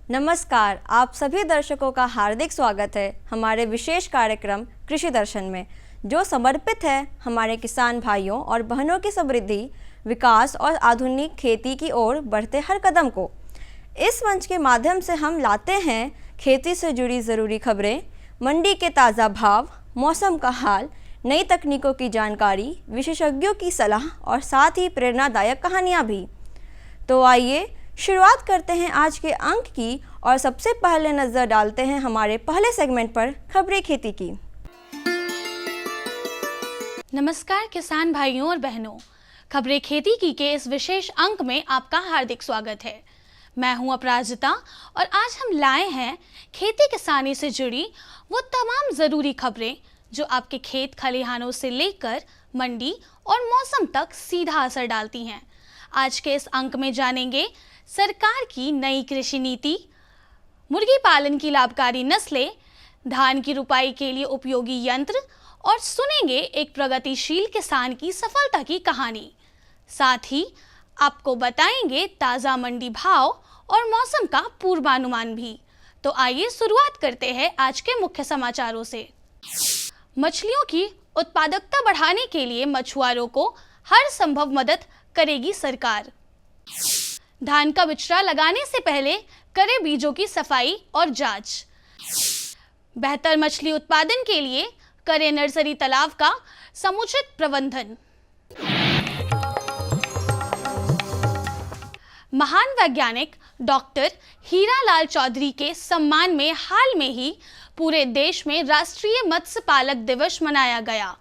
नमस्कार, आप सभी दर्शकों का हार्दिक स्वागत है हमारे विशेष कार्यक्रम कृषि दर्शन में, जो समर्पित है हमारे किसान भाइयों और बहनों की समृद्धि, विकास और आधुनिक खेती की ओर बढ़ते हर कदम को। इस मंच के माध्यम से हम लाते हैं खेती से जुड़ी ज़रूरी खबरें, मंडी के ताज़ा भाव, मौसम का हाल, नई तकनीकों की जानकारी, विशेषज्ञों की सलाह और साथ ही प्रेरणादायक कहानियाँ भी। तो आइए शुरुआत करते हैं आज के अंक की और सबसे पहले नज़र डालते हैं हमारे पहले सेगमेंट पर, खबरें खेती की। नमस्कार किसान भाइयों और बहनों, खबरें खेती की के इस विशेष अंक में आपका हार्दिक स्वागत है। मैं हूं अपराजिता और आज हम लाए हैं खेती किसानी से जुड़ी वो तमाम ज़रूरी खबरें जो आपके खेत खलिहानों से लेकर मंडी और मौसम तक सीधा असर डालती हैं। आज के इस अंक में जानेंगे सरकार की नई कृषि नीति, मुर्गी पालन की लाभकारी नस्लें, धान की रुपाई के लिए उपयोगी यंत्र और सुनेंगे एक प्रगतिशील किसान की सफलता की कहानी। साथ ही आपको बताएंगे ताज़ा मंडी भाव और मौसम का पूर्वानुमान भी। तो आइए शुरुआत करते हैं आज के मुख्य समाचारों से। मछलियों की उत्पादकता बढ़ाने के लिए मछुआरों को हर संभव मदद करेगी सरकार। धान का बिचड़ा लगाने से पहले करें बीजों की सफाई और जांच। बेहतर मछली उत्पादन के लिए करें नर्सरी तालाब का समुचित प्रबंधन। महान वैज्ञानिक डॉक्टर हीरालाल चौधरी के सम्मान में हाल में ही पूरे देश में राष्ट्रीय मत्स्य पालक दिवस मनाया गया।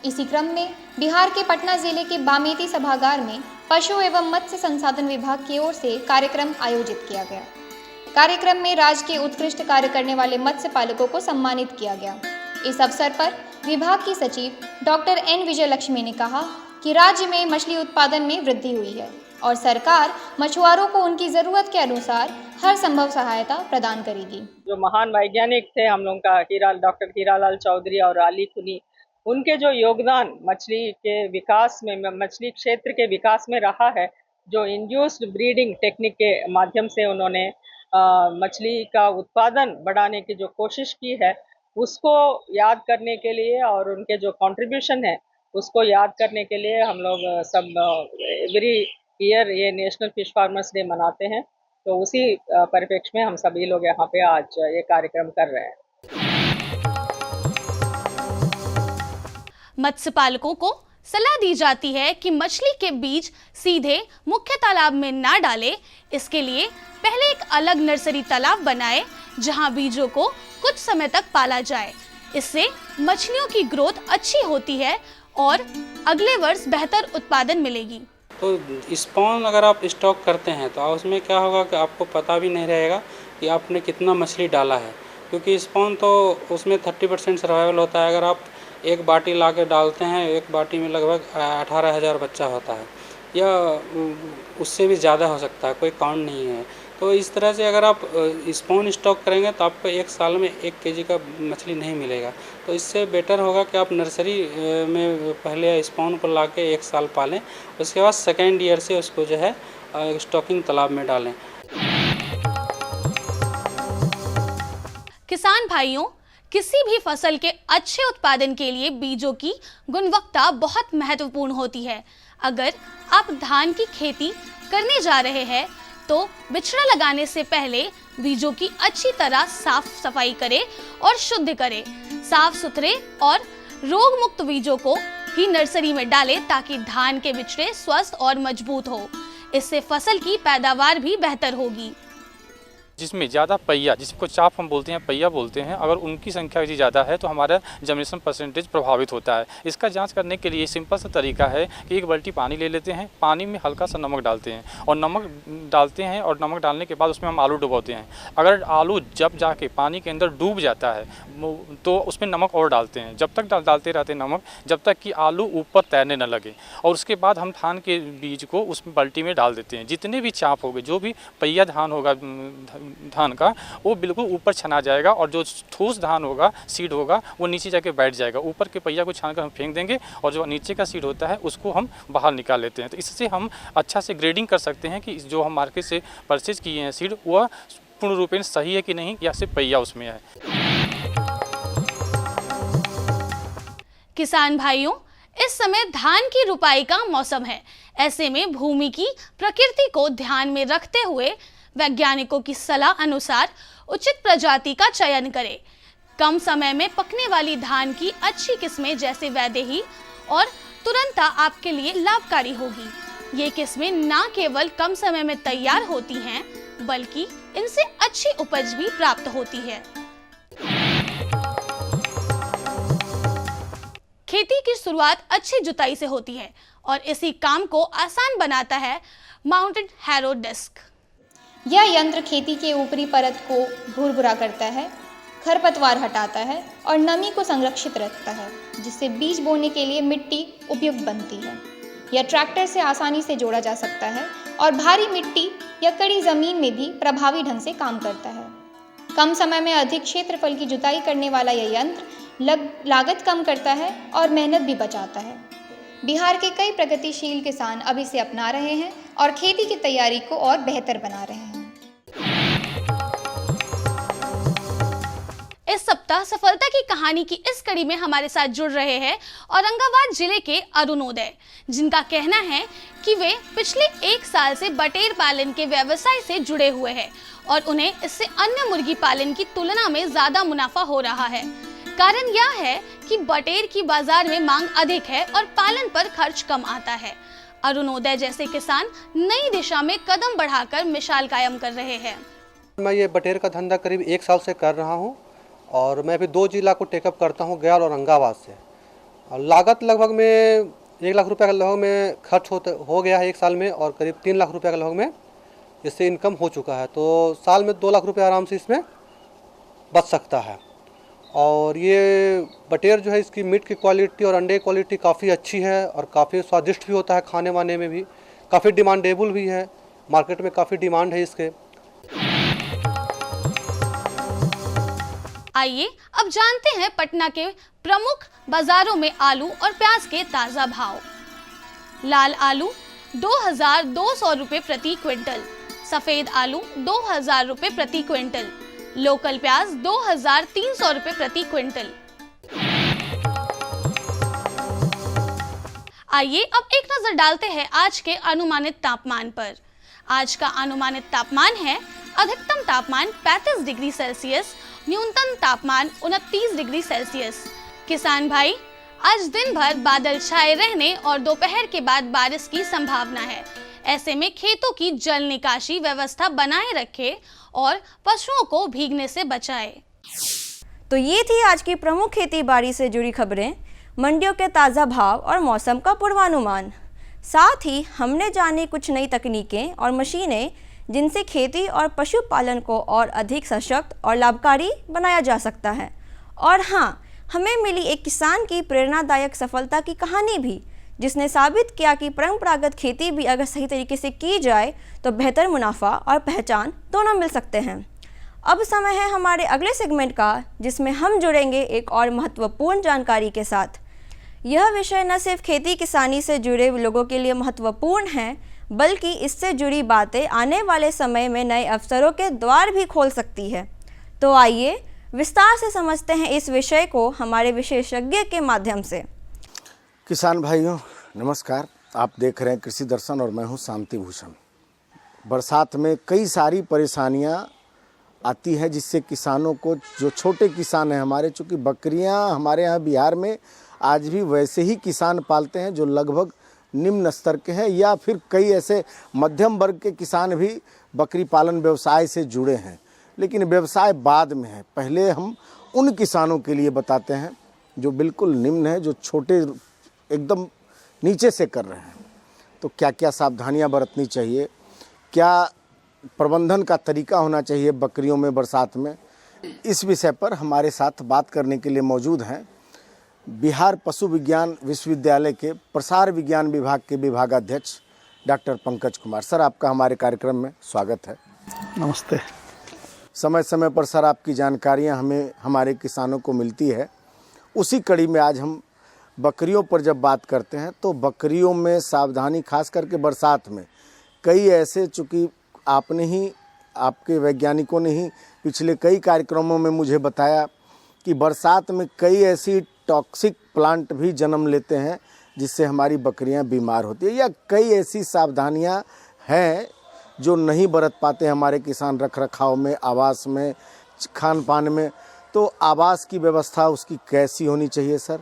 इसी क्रम में बिहार के पटना जिले के बामेती सभागार में पशु एवं मत्स्य संसाधन विभाग की ओर से कार्यक्रम आयोजित किया गया। कार्यक्रम में राज्य के उत्कृष्ट कार्य करने वाले मत्स्य पालकों को सम्मानित किया गया। इस अवसर पर विभाग की सचिव डॉक्टर एन विजयलक्ष्मी ने कहा कि राज्य में मछली उत्पादन में वृद्धि हुई है और सरकार मछुआरों को उनकी ज़रूरत के अनुसार हर संभव सहायता प्रदान करेगी। जो महान वैज्ञानिक थे हम लोग का डॉक्टर हीरालाल चौधरी और अली कुनी, उनके जो योगदान मछली के विकास में, मछली क्षेत्र के विकास में रहा है, जो इंड्यूस्ड ब्रीडिंग टेक्निक के माध्यम से उन्होंने मछली का उत्पादन बढ़ाने की जो कोशिश की है, उसको याद करने के लिए और उनके जो कंट्रीब्यूशन है उसको याद करने के लिए हम लोग सब एवरी ईयर ये नेशनल फिश फार्मर्स डे मनाते हैं। तो उसी परिप्रेक्ष्य में हम सभी लोग यहाँ पे आज ये कार्यक्रम कर रहे हैं। मत्स्य पालकों को सलाह दी जाती है कि मछली के बीज सीधे मुख्य तालाब में ना डालें। इसके लिए पहले एक अलग नर्सरी तालाब बनाएं जहां बीजों को कुछ समय तक पाला जाए। इससे मछलियों की ग्रोथ अच्छी होती है और अगले वर्ष बेहतर उत्पादन मिलेगी। तो स्पॉन अगर आप स्टॉक करते हैं तो उसमें क्या होगा कि आपको पता भी नहीं रहेगा कि आपने कितना मछली डाला है, क्योंकि स्पॉन तो उसमें 30% सर्वाइवल होता है। अगर आप एक बाटी ला के डालते हैं, एक बाटी में लगभग 18,000 बच्चा होता है या उससे भी ज़्यादा हो सकता है, कोई काउंट नहीं है। तो इस तरह से अगर आप स्पॉन स्टॉक करेंगे तो आपको एक साल में 1 केजी का मछली नहीं मिलेगा। तो इससे बेटर होगा कि आप नर्सरी में पहले स्पॉन को ला के 1 साल पालें, उसके बाद सेकेंड ईयर से उसको जो है स्टॉकिंग तालाब में डालें। किसान भाइयों, किसी भी फसल के अच्छे उत्पादन के लिए बीजों की गुणवत्ता बहुत महत्वपूर्ण होती है। अगर आप धान की खेती करने जा रहे हैं तो बिचड़ा लगाने से पहले बीजों की अच्छी तरह साफ सफाई करें और शुद्ध करें। साफ सुथरे और रोग मुक्त बीजों को ही नर्सरी में डालें ताकि धान के बिचड़े स्वस्थ और मजबूत हो। इससे फसल की पैदावार भी बेहतर होगी। जिसमें ज़्यादा पहिया, जिसको चाप हम बोलते हैं, पहिया बोलते हैं, अगर उनकी संख्या यदि ज़्यादा है तो हमारा जर्मिनेशन परसेंटेज प्रभावित होता है। इसका जांच करने के लिए सिंपल सा तरीका है कि एक बाल्टी पानी ले लेते हैं, पानी में हल्का सा नमक डालते हैं और नमक डालने के बाद उसमें हम आलू डुबोते हैं। अगर आलू जब जाके पानी के अंदर डूब जाता है तो उसमें नमक और डालते हैं, जब तक डालते रहते हैं नमक, जब तक कि आलू ऊपर तैरने न लगे। और उसके बाद हम धान के बीज को उस बाल्टी में डाल देते हैं। जितने भी चाप हो गए, जो भी पहिया धान होगा, धान का वो बिल्कुल ऊपर छना जाएगा और जो ठोस धान होगा, सीड होगा, वो नीचे जाके बैठ जाएगा। ऊपर के पहिया को छान कर हम फेंक देंगे और जो नीचे का सीड होता है उसको हम बाहर निकाल लेते हैं। तो इससे हम अच्छा से ग्रेडिंग कर सकते हैं कि जो हम मार्केट से परचेज किए हैं सीड वह पूर्ण रूपेण सही है कि नहीं, या सिर्फ पहिया उसमें है। किसान भाइयों, इस समय धान की रुपाई का मौसम है। ऐसे में भूमि की प्रकृति को ध्यान में रखते हुए वैज्ञानिकों की सलाह अनुसार उचित प्रजाति का चयन करें। कम समय में पकने वाली धान की अच्छी किस्में जैसे वैदेही और तुरंता आपके लिए लाभकारी होगी। ये किस्में न केवल कम समय में तैयार होती हैं, बल्कि इनसे अच्छी उपज भी प्राप्त होती है। खेती की शुरुआत अच्छी जुताई से होती है और इसी काम को आसान बनाता है माउंटेड हैरो डिस्क। यह यंत्र खेती के ऊपरी परत को भुरभुरा करता है, खरपतवार हटाता है और नमी को संरक्षित रखता है, जिससे बीज बोने के लिए मिट्टी उपयुक्त बनती है। यह ट्रैक्टर से आसानी से जोड़ा जा सकता है और भारी मिट्टी या कड़ी जमीन में भी प्रभावी ढंग से काम करता है। कम समय में अधिक क्षेत्रफल की जुताई करने वाला यह यंत्र लागत कम करता है और मेहनत भी बचाता है। बिहार के कई प्रगतिशील किसान अब इसे अपना रहे हैं और खेती की तैयारी को और बेहतर बना रहे हैं। इस सप्ताह सफलता की कहानी की इस कड़ी में हमारे साथ जुड़ रहे हैं औरंगाबाद जिले के अरुणोदय, जिनका कहना है कि वे पिछले 1 साल से बटेर पालन के व्यवसाय से जुड़े हुए हैं और उन्हें इससे अन्य मुर्गी पालन की तुलना में ज्यादा मुनाफा हो रहा है। कारण यह है कि बटेर की बाजार में मांग अधिक है और पालन पर खर्च कम आता है। अरुणोदय जैसे किसान नई दिशा में कदम बढ़ाकर मिसाल कायम कर रहे हैं। मैं ये बटेर का धंधा करीब 1 साल से कर रहा हूँ और मैं अभी 2 जिला को टेकअप करता हूँ, गया और औरंगाबाद से। और लागत लगभग में 1 लाख रुपये का लगभग में खर्च हो गया है 1 साल में और करीब 3 लाख रुपये का लगभग में इससे इनकम हो चुका है। तो साल में 2 लाख रुपये आराम से इसमें बच सकता है। और ये बटेर जो है इसकी मीट की क्वालिटी और अंडे की क्वालिटी काफ़ी अच्छी है और काफ़ी स्वादिष्ट भी होता है, खाने वाने में भी काफ़ी डिमांडेबल भी है, मार्केट में काफ़ी डिमांड है इसके। आइए अब जानते हैं पटना के प्रमुख बाजारों में आलू और प्याज के ताजा भाव। लाल आलू 2200 रुपये प्रति क्विंटल, सफेद आलू 2000 रुपये प्रति क्विंटल, लोकल प्याज 2300 रुपये प्रति क्विंटल। आइए अब एक नजर डालते हैं आज के अनुमानित तापमान पर। आज का अनुमानित तापमान है अधिकतम तापमान 35 डिग्री सेल्सियस, न्यूनतम तापमान 29 डिग्री सेल्सियस। किसान भाई, आज दिन भर बादल छाए रहने और दोपहर के बाद बारिश की संभावना है। ऐसे में खेतों की जल निकासी व्यवस्था बनाए रखें और पशुओं को भीगने से बचाएं। तो ये थी आज की प्रमुख खेती बाड़ी से जुड़ी खबरें, मंडियों के ताज़ा भाव और मौसम का पूर्वानुमान। साथ ही हमने जानी कुछ नई तकनीकें और मशीनें जिनसे खेती और पशुपालन को और अधिक सशक्त और लाभकारी बनाया जा सकता है। और हाँ, हमें मिली एक किसान की प्रेरणादायक सफलता की कहानी भी, जिसने साबित किया कि परंपरागत खेती भी अगर सही तरीके से की जाए तो बेहतर मुनाफा और पहचान दोनों मिल सकते हैं। अब समय है हमारे अगले सेगमेंट का, जिसमें हम जुड़ेंगे एक और महत्वपूर्ण जानकारी के साथ। यह विषय न सिर्फ खेती किसानी से जुड़े लोगों के लिए महत्वपूर्ण है, बल्कि इससे जुड़ी बातें आने वाले समय में नए अवसरों के द्वार भी खोल सकती है। तो आइए विस्तार से समझते हैं इस विषय को हमारे विशेषज्ञ के माध्यम से। किसान भाइयों नमस्कार, आप देख रहे हैं कृषि दर्शन और मैं हूं शांति भूषण। बरसात में कई सारी परेशानियां आती है, जिससे किसानों को, जो छोटे किसान हैं हमारे, चूँकि बकरियां हमारे यहाँ बिहार में आज भी वैसे ही किसान पालते हैं जो लगभग निम्न स्तर के हैं, या फिर कई ऐसे मध्यम वर्ग के किसान भी बकरी पालन व्यवसाय से जुड़े हैं। लेकिन व्यवसाय बाद में है, पहले हम उन किसानों के लिए बताते हैं जो बिल्कुल निम्न है, जो छोटे एकदम नीचे से कर रहे हैं। तो क्या क्या सावधानियां बरतनी चाहिए, क्या प्रबंधन का तरीका होना चाहिए बकरियों में बरसात में, इस विषय पर हमारे साथ बात करने के लिए मौजूद हैं बिहार पशु विज्ञान विश्वविद्यालय के प्रसार विज्ञान विभाग के विभागाध्यक्ष डॉक्टर पंकज कुमार। सर, आपका हमारे कार्यक्रम में स्वागत है। नमस्ते। समय समय पर सर आपकी जानकारियां हमें हमारे किसानों को मिलती है। उसी कड़ी में आज हम बकरियों पर जब बात करते हैं तो बकरियों में सावधानी, खास करके बरसात में कई ऐसे, चूँकि आपने ही, आपके वैज्ञानिकों ने ही पिछले कई कार्यक्रमों में मुझे बताया कि बरसात में कई ऐसी टॉक्सिक प्लांट भी जन्म लेते हैं जिससे हमारी बकरियां बीमार होती है, या कई ऐसी सावधानियां हैं जो नहीं बरत पाते हमारे किसान रख रखाव में, आवास में, खान पान में। तो आवास की व्यवस्था उसकी कैसी होनी चाहिए सर,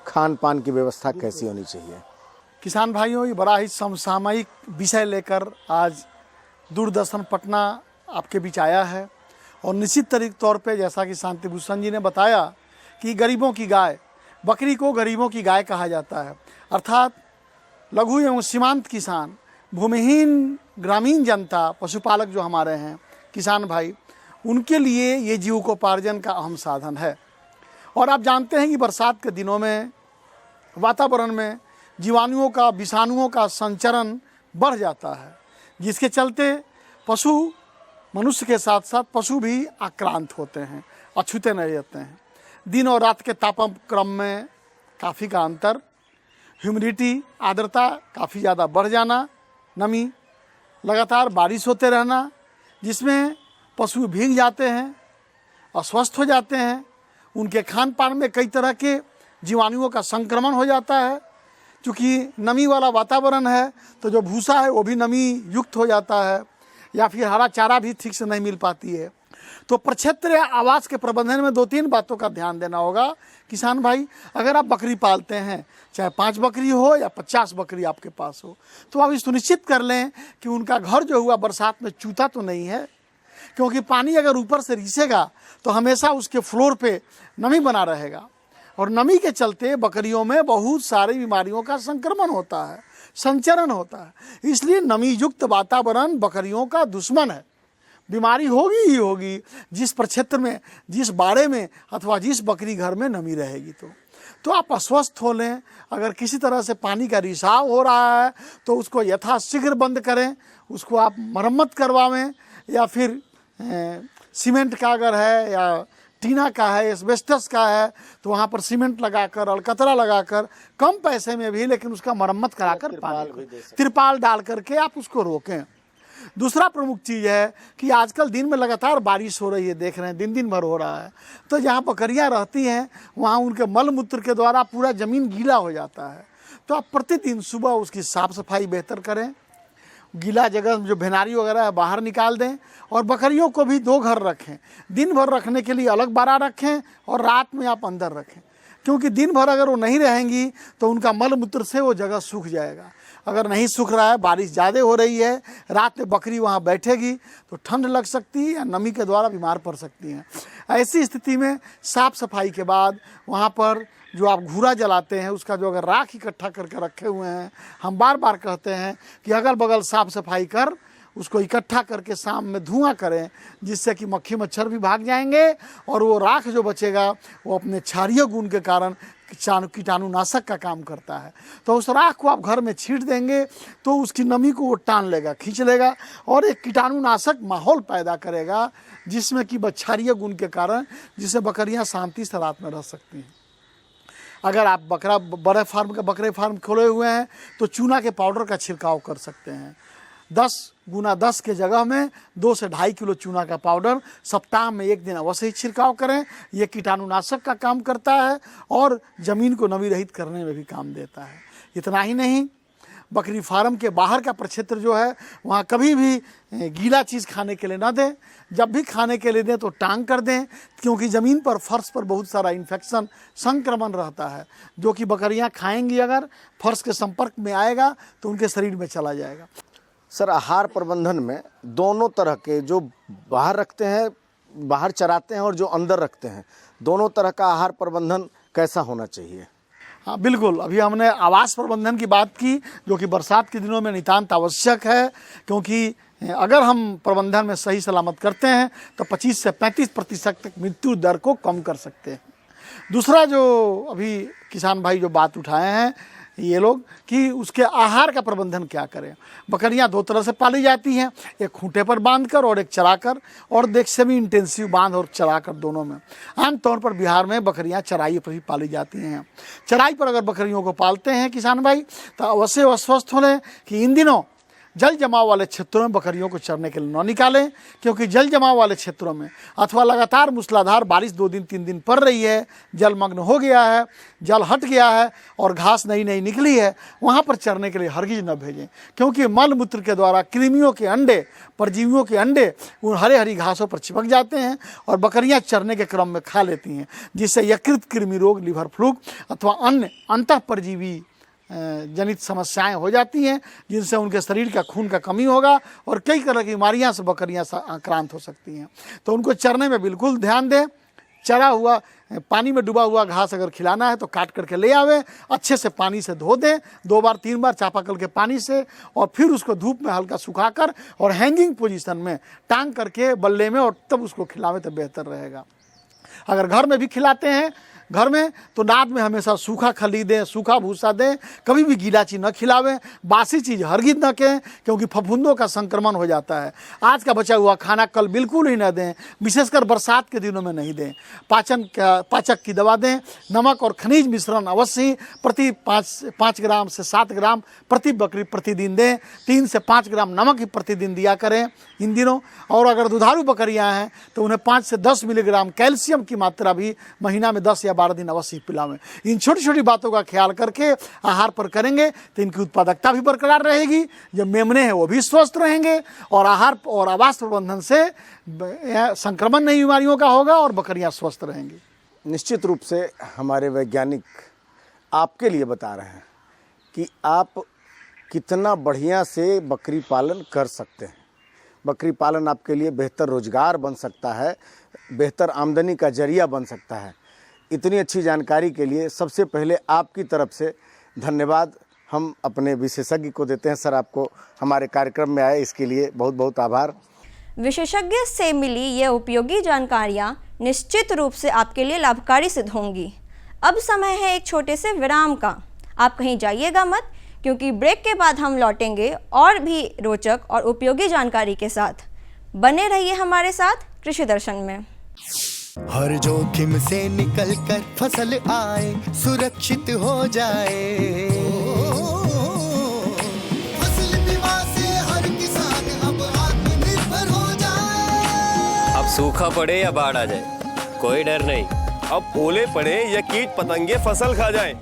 खान पान की व्यवस्था कैसी होनी चाहिए? किसान भाइयों, ये बड़ा ही समसामयिक विषय लेकर आज दूरदर्शन पटना आपके बीच आया है। और निश्चित तौर पे जैसा कि शांति भूषण जी ने बताया कि गरीबों की गाय, बकरी को गरीबों की गाय कहा जाता है, अर्थात लघु एवं सीमांत किसान, भूमिहीन ग्रामीण जनता, पशुपालक जो हमारे हैं किसान भाई, उनके लिए ये जीविकोपार्जन का अहम साधन है। और आप जानते हैं कि बरसात के दिनों में वातावरण में जीवाणुओं का, विषाणुओं का संचरण बढ़ जाता है, जिसके चलते पशु, मनुष्य के साथ साथ पशु भी आक्रांत होते हैं, अछूते नहीं रहते हैं। दिन और रात के तापक्रम में काफ़ी का अंतर, ह्यूमिडिटी, आर्द्रता काफ़ी ज़्यादा बढ़ जाना, नमी, लगातार बारिश होते रहना, जिसमें पशु भीग जाते हैं, अस्वस्थ हो जाते हैं, उनके खान पान में कई तरह के जीवाणुओं का संक्रमण हो जाता है। क्योंकि नमी वाला वातावरण है तो जो भूसा है वो भी नमी युक्त हो जाता है, या फिर हरा चारा भी ठीक से नहीं मिल पाती है। तो प्रक्षेत्र आवास के प्रबंधन में 2-3 बातों का ध्यान देना होगा किसान भाई। अगर आप बकरी पालते हैं, चाहे 5 बकरी हो या 50 बकरी आपके पास हो, तो आप ये सुनिश्चित कर लें कि उनका घर जो हुआ बरसात में चूता तो नहीं है, क्योंकि पानी अगर ऊपर से रिसेगा तो हमेशा उसके फ्लोर पे नमी बना रहेगा, और नमी के चलते बकरियों में बहुत सारी बीमारियों का संक्रमण होता है, संचरण होता है। इसलिए नमी युक्त वातावरण बकरियों का दुश्मन है, बीमारी होगी ही होगी जिस प्रक्षेत्र में, जिस बाड़े में अथवा जिस बकरी घर में नमी रहेगी। तो आप अस्वस्थ हो लें, अगर किसी तरह से पानी का रिसाव हो रहा है तो उसको यथाशीघ्र बंद करें, उसको आप मरम्मत करवावें, या फिर सीमेंट का अगर है या टीना का है, एस्बेस्टस का है, तो वहाँ पर सीमेंट लगाकर, अलकतरा लगाकर, कम पैसे में भी, लेकिन उसका मरम्मत कराकर, तिरपाल डाल करके आप उसको रोकें। दूसरा प्रमुख चीज़ है कि आजकल दिन में लगातार बारिश हो रही है, देख रहे हैं दिन भर हो रहा है, तो जहाँ बकरियाँ रहती हैं वहाँ उनके मल मूत्र के द्वारा पूरा ज़मीन गीला हो जाता है। तो आप प्रतिदिन सुबह उसकी साफ़ सफाई बेहतर करें, गीला जगह जो भेनारी वगैरह है बाहर निकाल दें, और बकरियों को भी 2 घर रखें, दिन भर रखने के लिए अलग बाड़ा रखें और रात में आप अंदर रखें, क्योंकि दिन भर अगर वो नहीं रहेंगी तो उनका मल मूत्र से वो जगह सूख जाएगा। अगर नहीं सूख रहा है, बारिश ज़्यादा हो रही है, रात में बकरी वहाँ बैठेगी तो ठंड लग सकती है या नमी के द्वारा बीमार पड़ सकती हैं। ऐसी स्थिति में साफ़ सफाई के बाद वहाँ पर जो आप घूरा जलाते हैं उसका जो अगर राख इकट्ठा करके रखे हुए हैं, हम बार बार कहते हैं कि अगल बगल साफ़ सफाई कर उसको इकट्ठा करके शाम में धुआं करें, जिससे कि मक्खी मच्छर भी भाग जाएंगे, और वो राख जो बचेगा वो अपने क्षारीय गुण के कारण कीटाणुनाशक का काम करता है। तो उस राख को आप घर में छींट देंगे तो उसकी नमी को वो टान लेगा, खींच लेगा, और एक कीटाणुनाशक माहौल पैदा करेगा, जिसमें कि क्षारीय गुण के कारण जिससे बकरियां शांति से रात में रह सकती हैं। अगर आप बकरे फार्म खोले हुए हैं तो चूना के पाउडर का छिड़काव कर सकते हैं। 10x10 के जगह में 2 से 2.5 किलो चूना का पाउडर सप्ताह में 1 दिन अवश्य ही छिड़काव करें। ये कीटाणुनाशक का काम करता है और ज़मीन को नमी रहित करने में भी काम देता है। इतना ही नहीं, बकरी फार्म के बाहर का प्रक्षेत्र जो है वहाँ कभी भी गीला चीज़ खाने के लिए ना दें, जब भी खाने के लिए दें तो टांग कर दें, क्योंकि ज़मीन पर, फर्श पर बहुत सारा इन्फेक्शन, संक्रमण रहता है, जो कि बकरियाँ खाएंगी, अगर फर्श के संपर्क में आएगा तो उनके शरीर में चला जाएगा। सर, आहार प्रबंधन में दोनों तरह के, जो बाहर रखते हैं, बाहर चराते हैं, और जो अंदर रखते हैं, दोनों तरह का आहार प्रबंधन कैसा होना चाहिए? हाँ बिल्कुल, अभी हमने आवास प्रबंधन की बात की, जो कि बरसात के दिनों में नितांत आवश्यक है, क्योंकि अगर हम प्रबंधन में सही सलामत करते हैं तो 25 से 35% तक मृत्यु दर को कम कर सकते हैं। दूसरा जो अभी किसान भाई जो बात उठाए हैं, ये लोग कि उसके आहार का प्रबंधन क्या करें। बकरियां दो तरह से पाली जाती हैं, एक खूंटे पर बांधकर और एक चराकर, और एक सेमी इंटेंसिव बांध और चराकर, दोनों में। आमतौर पर बिहार में बकरियां चराई पर ही पाली जाती हैं। चराई पर अगर बकरियों को पालते हैं किसान भाई, तो अवश्य आश्वस्त हो लें कि इन दिनों जल जमाव वाले क्षेत्रों में बकरियों को चरने के लिए न निकालें, क्योंकि जल जमाव वाले क्षेत्रों में अथवा लगातार मूसलाधार बारिश 2 दिन 3 दिन पड़ रही है, जलमग्न हो गया है, जल हट गया है और घास नई नई निकली है, वहाँ पर चरने के लिए हरगिज न भेजें, क्योंकि मल मूत्र के द्वारा कृमियों के अंडे, परजीवियों के अंडे उन हरे हरी घासों पर चिपक जाते हैं और बकरियां चरने के क्रम में खा लेती हैं, जिससे यकृत कृमि रोग, लिवर फ्लूक अथवा अन्य अंतः परजीवी जनित समस्याएं हो जाती हैं, जिनसे उनके शरीर का खून का कमी होगा और कई तरह की बीमारियां से बकरियां आक्रांत हो सकती हैं। तो उनको चरने में बिल्कुल ध्यान दें। चरा हुआ पानी में डूबा हुआ घास अगर खिलाना है तो काट करके ले आवे, अच्छे से पानी से धो दें 2 बार 3 बार चापाकल के पानी से, और फिर उसको धूप में हल्का सुखाकर और हैंगिंग पोजीशन में टांग करके बल्ले में, और तब उसको खिलावें तो बेहतर रहेगा। अगर घर में भी खिलाते हैं घर में, तो नाद में हमेशा सूखा खली दें, सूखा भूसा दें, कभी भी गीला चीज़ न खिलावें, बासी चीज़ हरगिज न कहें, क्योंकि फफूंदों का संक्रमण हो जाता है। आज का बचा हुआ खाना कल बिल्कुल ही न दें, विशेषकर बरसात के दिनों में नहीं दें। पाचक की दवा दें। नमक और खनिज मिश्रण अवश्य ही प्रति 5 ग्राम से 7 ग्राम प्रति बकरी प्रतिदिन दें। 3 से 5 ग्राम नमक ही प्रतिदिन दिया करें इन दिनों। और अगर दुधारू बकरियां हैं तो उन्हें 5 से 10 मिलीग्राम कैल्शियम की मात्रा भी महीना में 10 या 12 दिन अवश्य पिलावें। इन छोटी छोटी बातों का ख्याल करके आहार पर करेंगे तो इनकी उत्पादकता भी बरकरार रहेगी, जो मेमने हैं वो भी स्वस्थ रहेंगे, और आहार और आवास प्रबंधन से संक्रमण नहीं बीमारियों का होगा और बकरियां स्वस्थ रहेंगी। निश्चित रूप से हमारे वैज्ञानिक आपके लिए बता रहे हैं कि आप कितना बढ़िया से बकरी पालन कर सकते हैं। बकरी पालन आपके लिए बेहतर रोजगार बन सकता है, बेहतर आमदनी का जरिया बन सकता है। इतनी अच्छी जानकारी के लिए सबसे पहले आपकी तरफ से धन्यवाद हम अपने विशेषज्ञ को देते हैं। सर, आपको हमारे कार्यक्रम में आए इसके लिए बहुत बहुत आभार। विशेषज्ञ से मिली ये उपयोगी जानकारियाँ निश्चित रूप से आपके लिए लाभकारी सिद्ध होंगी। अब समय है एक छोटे से विराम का। आप कहीं जाइएगा मत, क्योंकि ब्रेक के बाद हम लौटेंगे और भी रोचक और उपयोगी जानकारी के साथ। बने रहिए हमारे साथ कृषि दर्शन में। हर जोखिम से निकल कर फसल आए, सुरक्षित हो जाए। फसल बीमा से हर किसान अब आत्मनिर्भर हो जाए। अब सूखा पड़े या बाढ़ आ जाए, कोई डर नहीं। अब ओले पड़े या कीट पतंगे फसल खा जाए,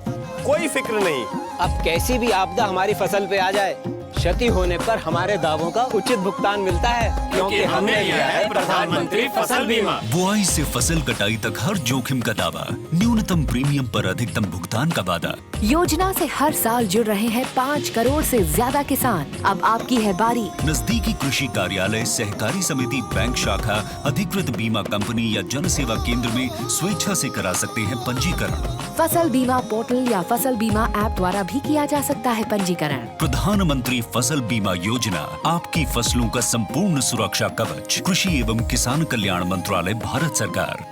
कोई फिक्र नहीं। अब कैसी भी आपदा हमारी फसल पे आ जाए, क्षति होने पर हमारे दावों का उचित भुगतान मिलता है, क्योंकि हमने लिया है प्रधानमंत्री फसल बीमा। बुआई से फसल कटाई तक हर जोखिम का दावा, न्यूनतम प्रीमियम पर अधिकतम भुगतान का वादा। योजना से हर साल जुड़ रहे हैं 5 करोड़ से ज्यादा किसान। अब आपकी है बारी। नजदीकी कृषि कार्यालय, सहकारी समिति, बैंक शाखा, अधिकृत बीमा कंपनी या जन सेवा केंद्र में स्वेच्छा से करा सकते हैं पंजीकरण। फसल बीमा पोर्टल या फसल बीमा ऐप द्वारा भी किया जा सकता है पंजीकरण। प्रधानमंत्री फसल बीमा योजना, आपकी फसलों का संपूर्ण सुरक्षा कवच। कृषि एवं किसान कल्याण मंत्रालय, भारत सरकार।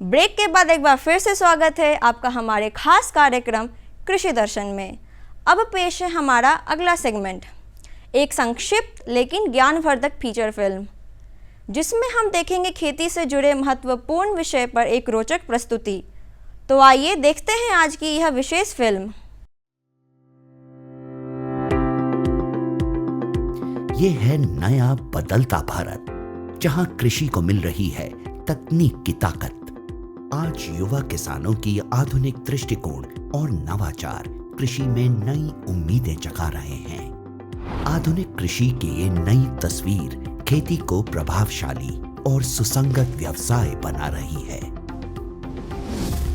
ब्रेक के बाद एक बार फिर से स्वागत है आपका हमारे खास कार्यक्रम कृषि दर्शन में। अब पेश है हमारा अगला सेगमेंट, एक संक्षिप्त लेकिन ज्ञानवर्धक फीचर फिल्म, जिसमें हम देखेंगे खेती से जुड़े महत्वपूर्ण विषय पर एक रोचक प्रस्तुति। तो आइए देखते हैं आज की यह विशेष फिल्म। ये है नया बदलता भारत, जहां कृषि को मिल रही है तकनीक की ताकत। आज युवा किसानों की आधुनिक दृष्टिकोण और नवाचार कृषि में नई उम्मीदें जगा रहे हैं। आधुनिक कृषि की ये नई तस्वीर खेती को प्रभावशाली और सुसंगत व्यवसाय बना रही है।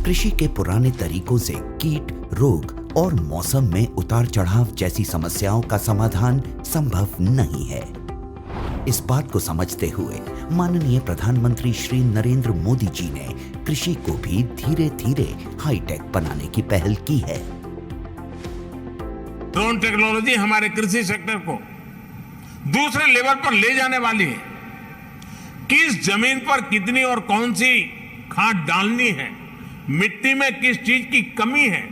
कृषि के पुराने तरीकों से कीट, रोग और मौसम में उतार चढ़ाव जैसी समस्याओं का समाधान संभव नहीं है। इस बात को समझते हुए माननीय प्रधानमंत्री श्री नरेंद्र मोदी जी ने कृषि को भी धीरे धीरे हाईटेक बनाने की पहल की है। ड्रोन टेक्नोलॉजी हमारे कृषि सेक्टर को दूसरे लेवल पर ले जाने वाली है। किस जमीन पर कितनी और कौन सी खाद डालनी है, मिट्टी में किस चीज की कमी है,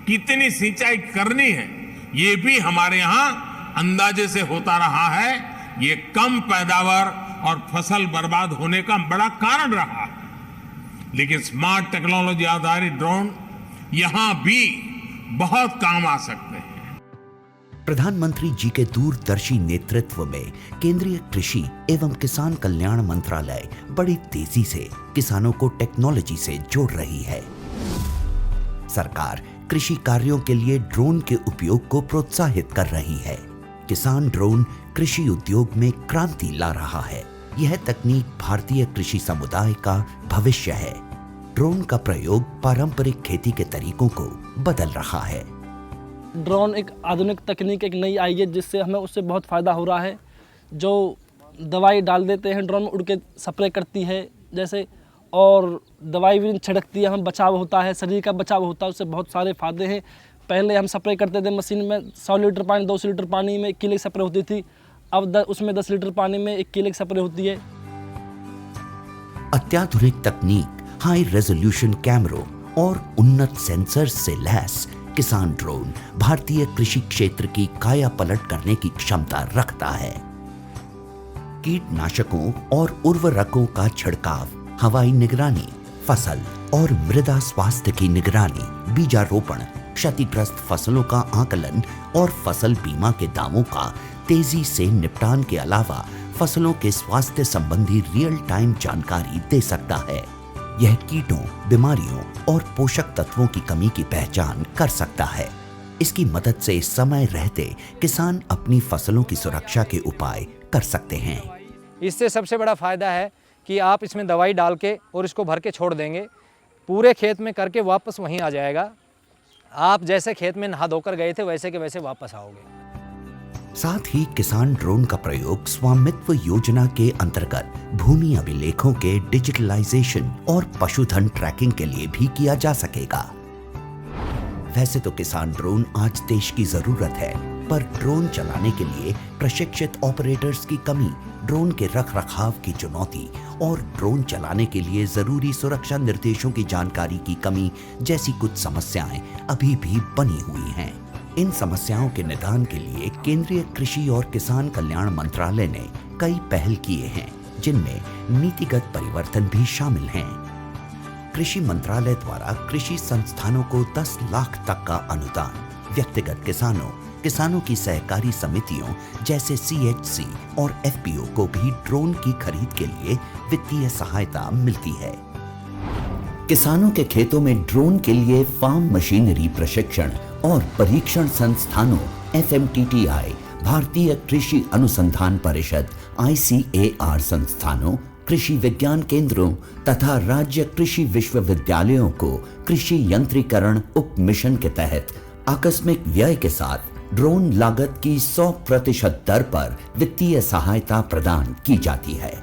कितनी सिंचाई करनी है, ये भी हमारे यहाँ अंदाजे से होता रहा है। ये कम पैदावार और फसल बर्बाद होने का बड़ा कारण रहा है। लेकिन स्मार्ट टेक्नोलॉजी आधारित ड्रोन यहाँ भी बहुत काम आ सकते हैं। प्रधानमंत्री जी के दूरदर्शी नेतृत्व में केंद्रीय कृषि एवं किसान कल्याण मंत्रालय बड़ी तेजी से किसानों को टेक्नोलॉजी से जोड़ रही है। सरकार कृषि कार्यों के लिए ड्रोन के उपयोग को प्रोत्साहित कर रही है। किसान ड्रोन कृषि उद्योग में क्रांति ला रहा है। यह तकनीक भारतीय कृषि समुदाय का भविष्य है। ड्रोन का प्रयोग पारंपरिक खेती के तरीकों को बदल रहा है। ड्रोन एक आधुनिक तकनीक एक नई आई है, जिससे हमें उससे बहुत फ़ायदा हो रहा है। जो दवाई डाल देते हैं ड्रोन में उड़ के स्प्रे करती है जैसे, और दवाई भी छिड़कती है, हमें बचाव होता है, शरीर का बचाव होता है, उससे बहुत सारे फ़ायदे हैं। पहले हम स्प्रे करते थे मशीन में 100 लीटर पानी 200 लीटर पानी में 1 किलो स्प्रे होती थी, अब उसमें 10 लीटर पानी में 1 किलो स्प्रे होती है। अत्याधुनिक तकनीक, हाई रेजोल्यूशन कैमरों और उन्नत सेंसर से लैस किसान ड्रोन भारतीय कृषि क्षेत्र की काया पलट करने की क्षमता रखता है। कीटनाशकों और उर्वरकों का छिड़काव, हवाई निगरानी, फसल और मृदा स्वास्थ्य की निगरानी, बीजारोपण, क्षतिग्रस्त फसलों का आकलन और फसल बीमा के दावों का तेजी से निपटान के अलावा फसलों के स्वास्थ्य संबंधी रियल टाइम जानकारी दे सकता है। यह कीटों, बीमारियों और पोषक तत्वों की कमी की पहचान कर सकता है। इसकी मदद से समय रहते किसान अपनी फसलों की सुरक्षा के उपाय कर सकते हैं। इससे सबसे बड़ा फायदा है कि आप इसमें दवाई डाल के और इसको भर के छोड़ देंगे, पूरे खेत में करके वापस वहीं आ जाएगा। आप जैसे खेत में नहा धोकर गए थे वैसे के वैसे वापस आओगे। साथ ही किसान ड्रोन का प्रयोग स्वामित्व योजना के अंतर्गत भूमि अभिलेखों के डिजिटलाइजेशन और पशुधन ट्रैकिंग के लिए भी किया जा सकेगा। वैसे तो किसान ड्रोन आज देश की जरूरत है, पर ड्रोन चलाने के लिए प्रशिक्षित ऑपरेटर्स की कमी, ड्रोन के रखरखाव की चुनौती और ड्रोन चलाने के लिए जरूरी सुरक्षा निर्देशों की जानकारी की कमी जैसी कुछ समस्याएं अभी भी बनी हुई हैं। इन समस्याओं के निदान के लिए केंद्रीय कृषि और किसान कल्याण मंत्रालय ने कई पहल किए हैं, जिनमें नीतिगत परिवर्तन भी शामिल हैं। कृषि मंत्रालय द्वारा कृषि संस्थानों को 10 लाख तक का अनुदान, व्यक्तिगत किसानों की सहकारी समितियों जैसे CHC और FPO को भी ड्रोन की खरीद के लिए वित्तीय सहायता मिलती है। किसानों के खेतों में ड्रोन के लिए फार्म मशीनरी प्रशिक्षण और परीक्षण संस्थानों FMTTI, भारतीय कृषि अनुसंधान परिषद ICAR संस्थानों, कृषि विज्ञान केंद्रों तथा राज्य कृषि विश्वविद्यालयों को कृषि यंत्रीकरण उप मिशन के तहत आकस्मिक व्यय के साथ ड्रोन लागत की 100% दर पर वित्तीय सहायता प्रदान की जाती है।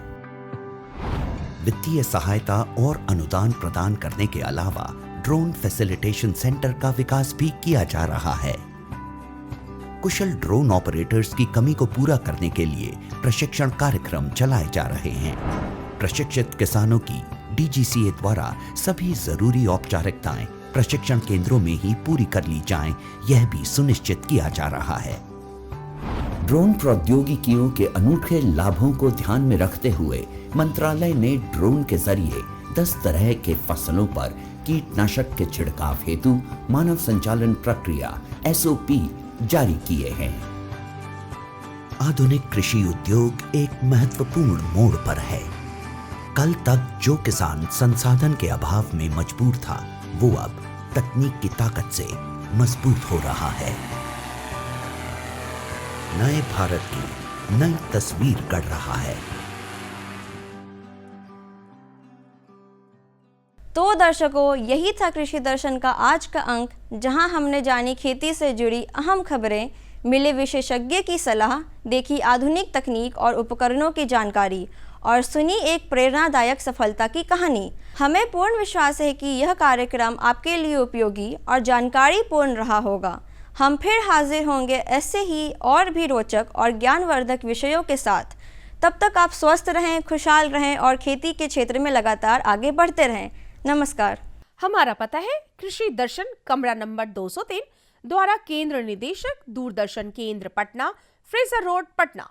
वित्तीय सहायता और अनुदान प्रदान करने के अलावा ड्रोन फैसिलिटेशन सेंटर का विकास भी किया जा रहा है। कुशल ड्रोन ऑपरेटर्स की कमी को पूरा करने के लिए प्रशिक्षण कार्यक्रम चलाए जा रहे हैं। प्रशिक्षित किसानों की DGCA द्वारा सभी जरूरी औपचारिकताएं प्रशिक्षण केंद्रों में ही पूरी कर ली जाएं, यह भी सुनिश्चित किया जा रहा है। ड्रोन प्रौद्योगिकियों के अनूठे लाभों को ध्यान में रखते हुए मंत्रालय ने ड्रोन के जरिए 10 तरह के फसलों पर कीटनाशक के छिड़काव हेतु मानव संचालन प्रक्रिया SOP जारी किए हैं। आधुनिक कृषि उद्योग एक महत्वपूर्ण मोड़ पर है। कल तक जो किसान संसाधन के अभाव में मजबूर था, वो अब तकनीक की ताकत से मजबूत हो रहा है। नए भारत की नई तस्वीर गढ़ रहा है। तो दर्शकों, यही था कृषि दर्शन का आज का अंक, जहां हमने जानी खेती से जुड़ी अहम खबरें, मिले विशेषज्ञ की सलाह, देखी आधुनिक तकनीक और उपकरणों की जानकारी और सुनी एक प्रेरणादायक सफलता की कहानी। हमें पूर्ण विश्वास है कि यह कार्यक्रम आपके लिए उपयोगी और जानकारी पूर्ण रहा होगा। हम फिर हाजिर होंगे ऐसे ही और भी रोचक और ज्ञानवर्धक विषयों के साथ। तब तक आप स्वस्थ रहें, खुशहाल रहें और खेती के क्षेत्र में लगातार आगे बढ़ते रहें। नमस्कार। हमारा पता है कृषि दर्शन, कमरा नंबर 203, द्वारा केंद्र निदेशक, दूरदर्शन केंद्र पटना, फ्रेजर रोड, पटना।